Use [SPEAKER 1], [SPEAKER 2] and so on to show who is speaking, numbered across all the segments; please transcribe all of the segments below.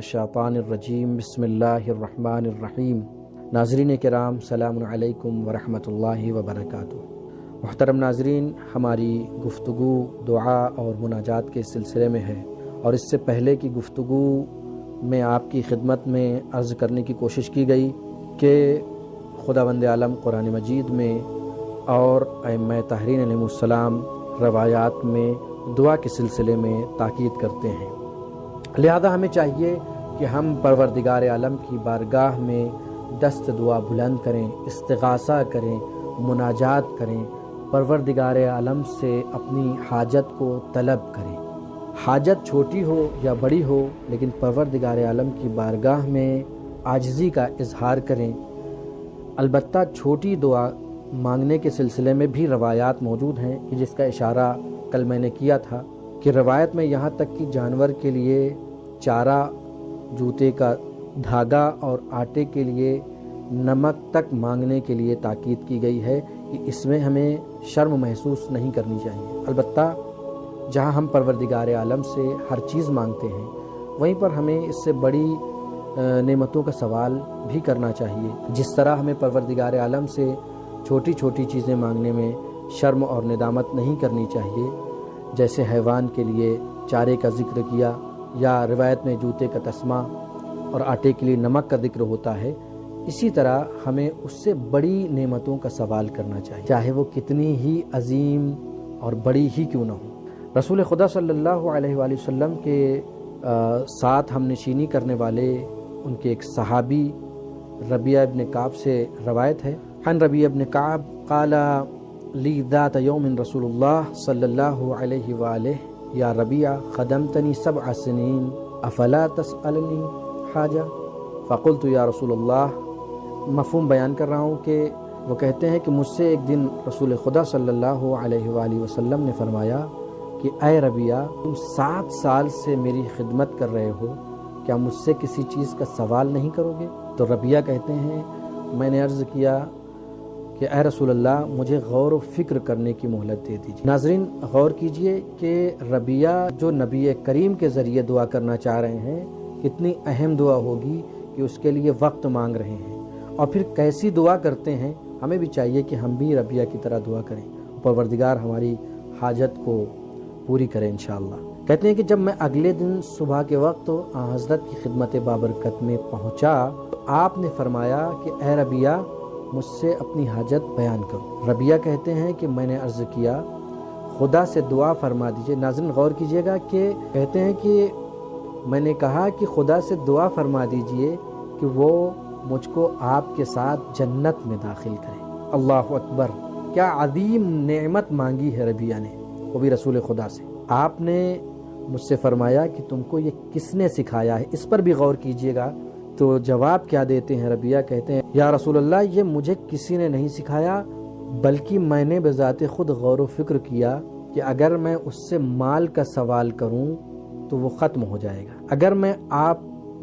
[SPEAKER 1] الشیطان الرجیم بسم اللہ الرحمن الرحیم۔ ناظرین کرام السلام علیکم ورحمۃ اللہ وبرکاتہ۔ محترم ناظرین، ہماری گفتگو دعا اور مناجات کے سلسلے میں ہے، اور اس سے پہلے کی گفتگو میں آپ کی خدمت میں عرض کرنے کی کوشش کی گئی کہ خداوند عالم قرآن مجید میں اور ائمہ طاہرین علیہم السلام روایات میں دعا کے سلسلے میں تاکید کرتے ہیں، لہذا ہمیں چاہیے کہ ہم پروردگار عالم کی بارگاہ میں دست دعا بلند کریں، استغاثہ کریں، مناجات کریں، پروردگار عالم سے اپنی حاجت کو طلب کریں۔ حاجت چھوٹی ہو یا بڑی ہو، لیکن پروردگار عالم کی بارگاہ میں عاجزی کا اظہار کریں۔ البتہ چھوٹی دعا مانگنے کے سلسلے میں بھی روایات موجود ہیں، جس کا اشارہ کل میں نے کیا تھا کہ روایت میں یہاں تک کہ جانور کے لیے چارہ، جوتے کا دھاگا اور آٹے کے لیے نمک تک مانگنے کے لیے تاکید کی گئی ہے کہ اس میں ہمیں شرم محسوس نہیں کرنی چاہیے۔ البتہ جہاں ہم پروردگار عالم سے ہر چیز مانگتے ہیں، وہیں پر ہمیں اس سے بڑی نعمتوں کا سوال بھی کرنا چاہیے۔ جس طرح ہمیں پروردگار عالم سے چھوٹی چھوٹی چیزیں مانگنے میں شرم اور ندامت نہیں کرنی چاہیے، جیسے حیوان کے لیے چارے کا ذکر کیا، یا روایت میں جوتے کا تسمہ اور آٹے کے لیے نمک کا ذکر ہوتا ہے، اسی طرح ہمیں اس سے بڑی نعمتوں کا سوال کرنا چاہیے، چاہے وہ کتنی ہی عظیم اور بڑی ہی کیوں نہ ہو۔ رسول خدا صلی اللہ علیہ وآلہ وسلم کے ساتھ ہم نشینی کرنے والے ان کے ایک صحابی ربیعہ ابن کعب سے روایت ہے، عن ربیعہ ابن کعب قال لی ذات یوم رسول اللہ صلی اللہ علیہ وآلہ یا ربیعہ خدمتنی 7 سنین افلا تسألنی حاجہ فقلت یا رسول اللہ۔ مفہوم بیان کر رہا ہوں کہ وہ کہتے ہیں کہ مجھ سے ایک دن رسول خدا صلی اللہ علیہ وآلہ وسلم نے فرمایا کہ اے ربیعہ، تم 7 سال سے میری خدمت کر رہے ہو، کیا مجھ سے کسی چیز کا سوال نہیں کرو گے؟ تو ربیعہ کہتے ہیں میں نے عرض کیا کہ اے رسول اللہ، مجھے غور و فکر کرنے کی مہلت دے دیجیے۔ ناظرین غور کیجئے کہ ربیعہ جو نبی کریم کے ذریعے دعا کرنا چاہ رہے ہیں، کتنی اہم دعا ہوگی کہ اس کے لیے وقت مانگ رہے ہیں، اور پھر کیسی دعا کرتے ہیں۔ ہمیں بھی چاہیے کہ ہم بھی ربیعہ کی طرح دعا کریں، پروردگار ہماری حاجت کو پوری کریں انشاءاللہ۔ کہتے ہیں کہ جب میں اگلے دن صبح کے وقت حضرت کی خدمت بابرکت میں پہنچا تو آپ نے فرمایا کہ اے ربیعہ، مجھ سے اپنی حاجت بیان کرو۔ ربیعہ کہتے ہیں کہ میں نے عرض کیا خدا سے دعا فرما دیجئے۔ ناظرین غور کیجئے گا کہ کہتے ہیں کہ میں نے کہا کہ خدا سے دعا فرما دیجئے کہ وہ مجھ کو آپ کے ساتھ جنت میں داخل کرے۔ اللہ اکبر، کیا عظیم نعمت مانگی ہے ربیعہ نے، وہ بھی رسول خدا سے۔ آپ نے مجھ سے فرمایا کہ تم کو یہ کس نے سکھایا ہے، اس پر بھی غور کیجئے گا۔ تو جواب کیا دیتے ہیں ربیعہ؟ کہتے ہیں یا رسول اللہ، یہ مجھے کسی نے نہیں سکھایا، بلکہ میں نے بذات خود غور و فکر کیا کہ اگر میں اس سے مال کا سوال کروں تو وہ ختم ہو جائے گا، اگر میں آپ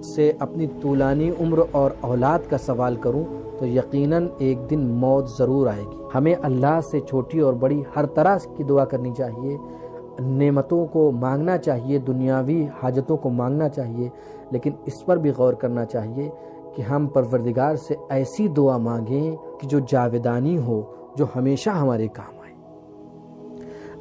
[SPEAKER 1] سے اپنی طولانی عمر اور اولاد کا سوال کروں تو یقیناً ایک دن موت ضرور آئے گی۔ ہمیں اللہ سے چھوٹی اور بڑی ہر طرح کی دعا کرنی چاہیے، نعمتوں کو مانگنا چاہیے، دنیاوی حاجتوں کو مانگنا چاہیے، لیکن اس پر بھی غور کرنا چاہیے کہ ہم پروردگار سے ایسی دعا مانگیں کہ جو جاودانی ہو، جو ہمیشہ ہمارے کام آئے۔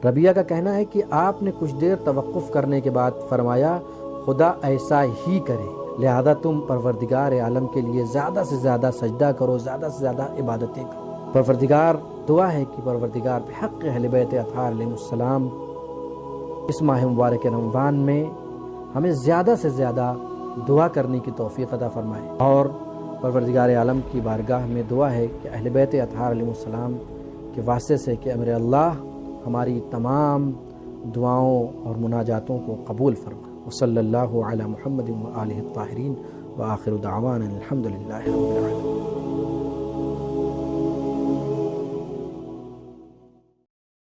[SPEAKER 1] ربیعہ کا کہنا ہے کہ آپ نے کچھ دیر توقف کرنے کے بعد فرمایا خدا ایسا ہی کرے، لہذا تم پروردگار عالم کے لیے زیادہ سے زیادہ سجدہ کرو، زیادہ سے زیادہ عبادتیں کرو۔ پروردگار دعا ہے کہ پروردگار بحق اہل بیت اطہار علیہ السلام اس ماہ مبارک رمضان میں ہمیں زیادہ سے زیادہ دعا کرنے کی توفیق عطا فرمائے، اور پروردگار عالم کی بارگاہ میں دعا ہے کہ اہل بیت اطہار علیہ السلام کے واسطے سے کہ امر اللہ ہماری تمام دعاؤں اور مناجاتوں کو قبول فرما۔ وصلی اللہ علی محمد و آلہ الطاہرین وآخر دعوانا الحمد للہ رب العالمین۔